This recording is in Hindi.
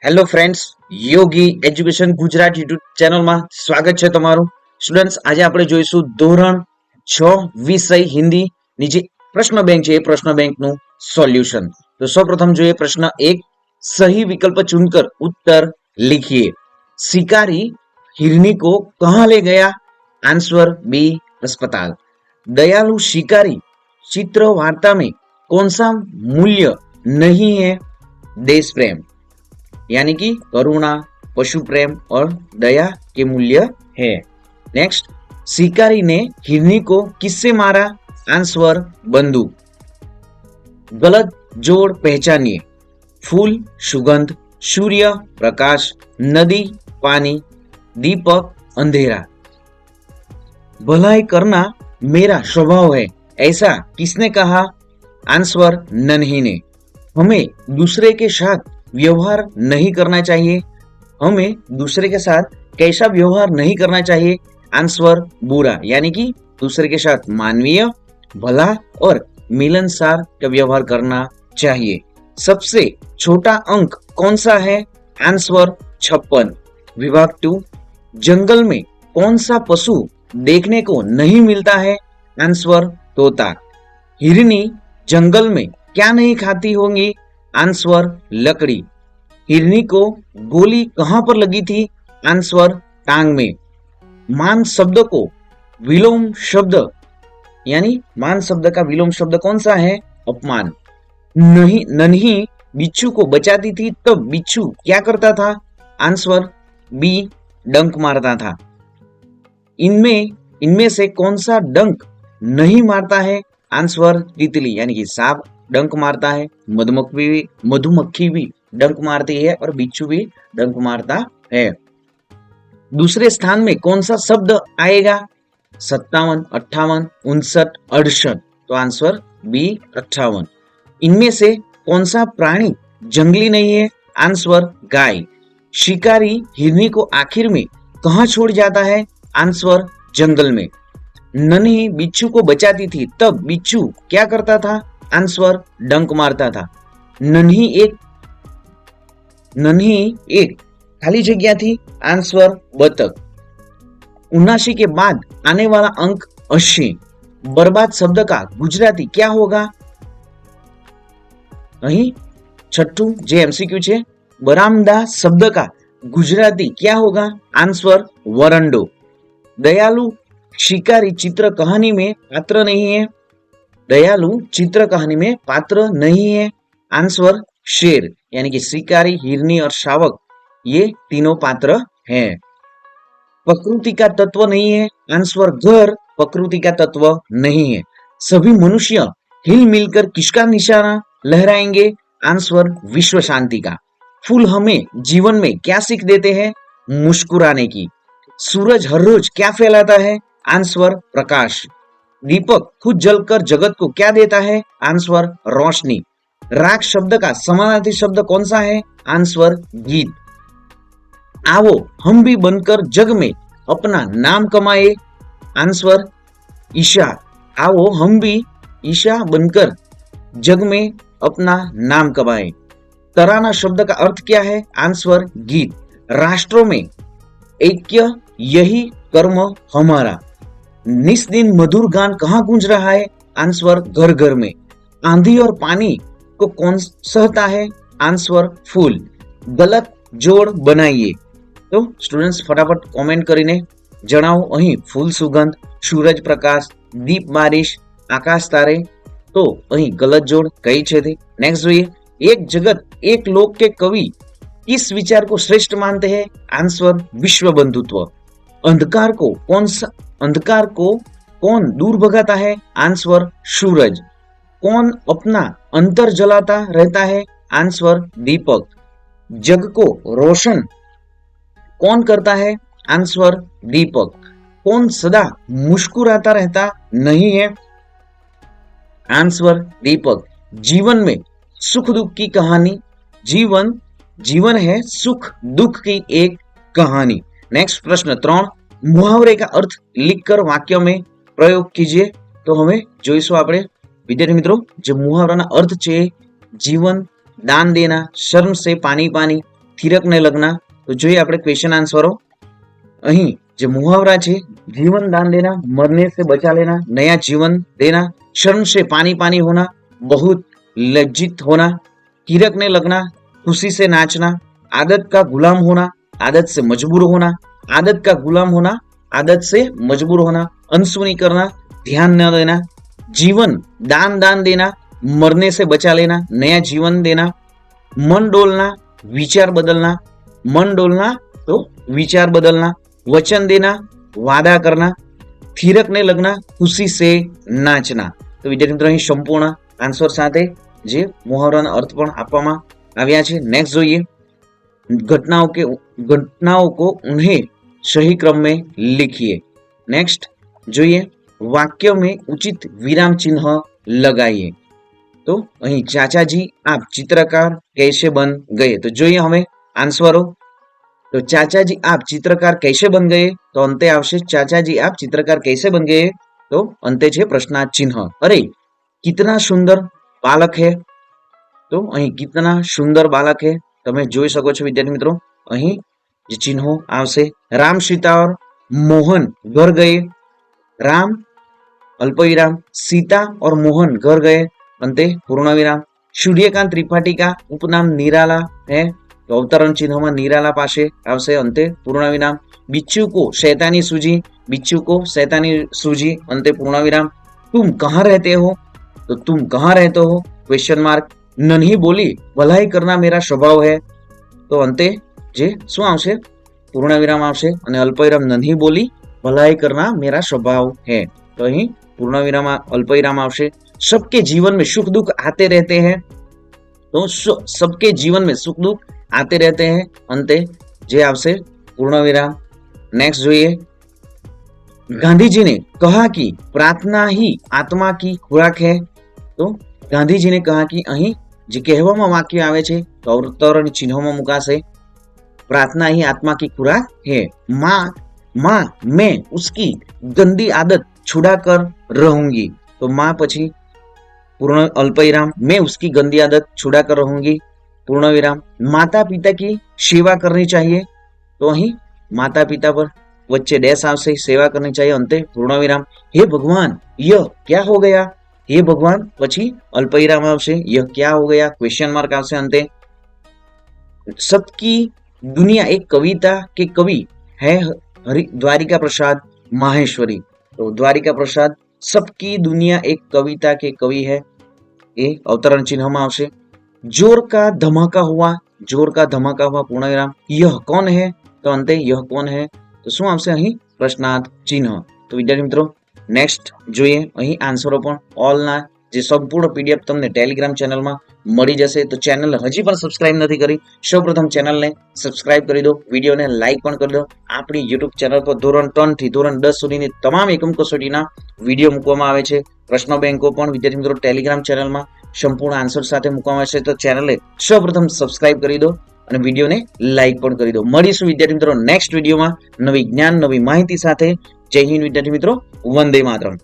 હેલો ફ્રેન્ડ્સ, યોગી એજ્યુકેશન ગુજરાત યુટ્યુબ ચેનલમાં સ્વાગત છે તમારું. સ્ટુડન્ટ્સ, આજે આપણે જોઈશું ધોરણ 6 વિષય હિન્દીની જે પ્રશ્ન બેંક છે એ પ્રશ્ન બેંકનું સોલ્યુશન. તો સૌપ્રથમ જોઈએ પ્રશ્ન 1. सही विकल्प चुनकर उत्तर लिखिए. शिकारी हिरनी को कहाँ ले गया? आंसर बी, अस्पताल. दयालु शिकारी चित्र वार्ता में कौन सा मूल्य नहीं है? देश प्रेम यानी कि करुणा, पशु प्रेम और दया के मूल्य है. नेक्स्ट, शिकारी ने हिरनी को किससे मारा? आंसर बंदूक. गलत जोड़ पहचानिए. फूल सुगंध, सूर्य प्रकाश, नदी पानी, दीपक अंधेरा. भलाई करना मेरा स्वभाव है, ऐसा किसने कहा? आंसर नन्ही ने. हमें दूसरे के साथ व्यवहार नहीं करना चाहिए. हमें दूसरे के साथ कैसा व्यवहार नहीं करना चाहिए? आंसर बुरा, यानी कि दूसरे के साथ मानवीय, भला और मिलनसार का व्यवहार करना चाहिए. सबसे छोटा अंक कौन सा है? आंसर 56. विभाग 2. जंगल में कौन सा पशु देखने को नहीं मिलता है? आंसर तोता. हिरनी जंगल में क्या नहीं खाती होंगी? आंसर लकड़ी. हिरनी को गोली कहां पर लगी थी? आंसर टांग में. मान शब्द को विलोम शब्द यानी मान शब्द का विलोम शब्द कौन सा है? अपमान. नहीं, नन्ही बिच्छू को बचाती थी तब बिच्छू क्या करता था? आंसर बी, डंक मारता था. इनमें से कौन सा डंक नहीं मारता है? आंसर तितली, यानी कि सांप डंक मारता है, मधुमक्खी भी डंक मारती है और बिच्छू भी डंक मारता है. दूसरे स्थान में कौन सा शब्द आएगा? 57, 58, 59, 68. तो आंसर बी, 58. इनमें से कौन सा प्राणी जंगली नहीं है? आंसर गाय. शिकारी हिरनी को आखिर में कहां छोड़ जाता है? आंसर जंगल में. नन्ही बिच्छू को बचाती थी तब बिच्छू क्या करता था? आंसर डंक मारता था. नन्ही एक खाली जगह थी. आंसर बतख. 79 के बाद आने वाला अंक 80. बर्बाद शब्द का गुजराती क्या होगा? અહીં छठू जे एमसीक्यू છે, बरामदा शब्द का गुजराती क्या होगा? आंसर वरंडो. दयालु शिकारी चित्र कहानी में पात्र नहीं है. दयालु चित्र कहानी में पात्र नहीं है. आंसर शेर, यानी कि शिकारी, हिरनी और शावक ये तीनों पात्र हैं. प्रकृति का तत्व नहीं है. आंसर घर प्रकृति का तत्व नहीं है. सभी मनुष्य हिल मिलकर किसका निशाना लहराएंगे? आंसर विश्व शांति का. फूल हमें जीवन में क्या सीख देते हैं? मुस्कुराने की. सूरज हर रोज क्या फैलाता है? आंसर प्रकाश. दीपक खुद जलकर जगत को क्या देता है? आंसर रोशनी. राग शब्द का समानार्थी शब्द कौन सा है? आंसर गीत. आओ हम भी बनकर जग में अपना नाम कमाए. आंसर ईशा. आओ हम भी ईशा बनकर जग में अपना नाम कमाए. तराना शब्द का अर्थ क्या है? आंसर गीत. राष्ट्रों में ऐक्य यही कर्म हमारा. निस्दिन मधुर गान कहाँ गूंज रहा है? आंसर घर घर में. आंधी और पानी को कौन सहता है? आंसर फूल. गलत जोड़ बनाइए. तो स्टूडेंट्स फटाफट कमेंट કરીને જણાવો અહીં ફૂલ સુગંધ, સૂરજ પ્રકાશ, દીપ બારિશ, આકાશ તારે. तो અહીં गलत जोड़ कई છે તે. नेक्स्ट જોઈએ, एक जगत एक लोक के कवि इस विचार को श्रेष्ठ मानते हैं? आंसर विश्व बंधुत्व. अंधकार को कौन दूर भगाता है? आंसर सूरज. कौन अपना अंतर जलाता रहता है? आंसर दीपक. जग को रोशन कौन करता है? आंसर दीपक. कौन सदा मुस्कुराता रहता नहीं है? आंसर दीपक. जीवन में सुख दुख की कहानी. जीवन है सुख दुख की एक कहानी. नेक्स्ट प्रश्न 3. मुहावरे का अर्थ लिखकर वाक्य में प्रयोग कीजिए. तो हमें જોઈશું આપણે વિદ્યાર્થી મિત્રો જે મુહાવરાના અર્થ છે. જીવન, દાન દેના, શર્મ से पानी पानी, थिरक ने लगना। तो જોઈએ આપણે ક્વેશ્ચન આન્સરો। અહીં જે મુહાવરા છે, जीवन दान देना, मरने से बचा लेना, नया जीवन देना, शर्म से पानी पानी होना, बहुत लज्जित होना, थिरकने लगना, खुशी से नाचना, आदत का गुलाम होना, आदत से मजबूर होना, आदत का गुलाम होना, आदत से मजबूर होना, अनसुनी करना, ध्यान न देना, जीवन दान दान देना, मरने से बचा लेना, नया जीवन देना, मन डोलना, विचार बदलना, मन डोलना तो विचार बदलना, वचन देना, वादा करना, थिरकने लगना, खुशी से नाचना। तो विद्यार्थी मित्रों અહીં સંપૂર્ણ આન્સર સાથે જે મુહાવરાનો અર્થ પણ આપવામાં આવ્યા છે। નેક્સ્ટ જોઈએ, घटनाओं को उन्हें सही क्रम में लिखिए। नेक्स्ट જોઈએ, वाक्य में उचित विराम चिन्ह लगाइए। तो અહીં चाचाजी आप चित्रकार कैसे बन गए। तो જોઈએ હવે આન્સરો। तो चाचाजी आप चित्रकार कैसे बन गए, तो अंते आवशे चाचाजी आप चित्रकार कैसे बन गए, तो अंते छे प्रश्नार्थ चिन्ह। अरे कितना सुंदर बालक है, तो અહીં कितना सुंदर बालक है તમે જોઈ શકો છો વિદ્યાર્થી મિત્રો। અહીં જે ચિહ્નો આવશે, राम सीता और मोहन घर गए, राम अल्पविराम, सीता और मोहन घर गए, अंते पूर्ण विराम। सूर्यकांत त्रिपाठी का उपनाम निराला है, तो अवतरण चिन्ह में निराला पासे आवशे, अंते पूर्ण विराम। बिच्छू को शैतानी सूझी, बिच्छू को शैतानी सूझी, अंते पूर्ण विराम। तुम कहाँ रहते हो, तो तुम कहाँ रहते हो, क्वेश्चन मार्क। नन्ही बोली भलाई करना मेरा स्वभाव है, तो अंते जे शुं आवशे, पूर्ण विराम आवशे, अने अल्पविराम नन्ही बोली भलाई करना मेरा स्वभाव है, तो अहीं पूर्ण विराम अल्पविराम आवशे। सबके जीवन में सुख दुख आते रहते हैं, तो सबके जीवन में सुख दुख आते रहते हैं, अंते जे आवशे पूर्ण विराम। नेक्स्ट જોઈએ, गांधी जी ने कहा कि प्रार्थना ही आत्मा की खुराक है, तो गांधी जी ने कहा कि અહીં જે કહેવામાં વાક્ય આવે છે તો અવતરણ ચિહ્નોમાં મુકાશે, प्रार्थना ही आत्मा की खुराक है। माँ मैं उसकी गंदी आदत छुड़ा कर रहूंगी, तो माँ पछी पूर्ण अल्पविराम, मैं उसकी गंदी आदत छुड़ा कर रहूंगी, पूर्ण विराम। माता पिता की सेवा करनी चाहिए, तो અહીં माता पिता पर वच्चे डैश आवशे, सेवा करनी चाहिए, अंते पूर्ण विराम। हे भगवान यह क्या हो गया, हे भगवान पछी अल्पविराम आवशे, यह क्या हो गया, क्वेश्चन मार्क आवशे, अंते। सबकी दुनिया एक कविता के कवि है द्वारिका प्रसाद माहेश्वरी, तो द्वारिका प्रसाद सबकी दुनिया एक कविता के कवि है, ये अवतरण चिन्ह में आवशे। जोर का धमाका हुआ, जोर का धमाका हुआ, पूर्ण विराम। यह कौन है, तो अंते यह कौन है, तो शुं आवशे અહીં પ્રશ્નાર્થ ચિહ્ન। તો વિદ્યાર્થી મિત્રો નેક્સ્ટ જોઈએ, અહીં આન્સરો પણ ઓલના જે સંપૂર્ણ પીડીએફ તમને ટેલિગ્રામ ચેનલમાં મળી જશે। તો ચેનલ હજી પણ સબસ્ક્રાઇબ નથી કરી, સૌપ્રથમ ચેનલને સબસ્ક્રાઇબ કરી દો, વિડીયોને લાઇક પણ કરી દો। આપણી યુટ્યુબ ચેનલ પર ધોરણ 3 થી ધોરણ 10 સુધીની તમામ એકમ કસોટીના વિડીયો મૂકવામાં આવે છે। પ્રશ્ન બેંકો પણ વિદ્યાર્થી મિત્રો ટેલિગ્રામ ચેનલમાં સંપૂર્ણ આન્સર સાથે મૂકવામાં આવે છે। તો ચેનલને સૌપ્રથમ સબસ્ક્રાઇબ કરી દો અને વિડીયોને લાઇક પણ કરી દો। મળીશું વિદ્યાર્થી મિત્રો નેક્સ્ટ વિડીયોમાં નવી જ્ઞાન નવી માહિતી સાથે। જય હિન્દ વિદ્યાર્થી મિત્રો, વંદે માતરમ।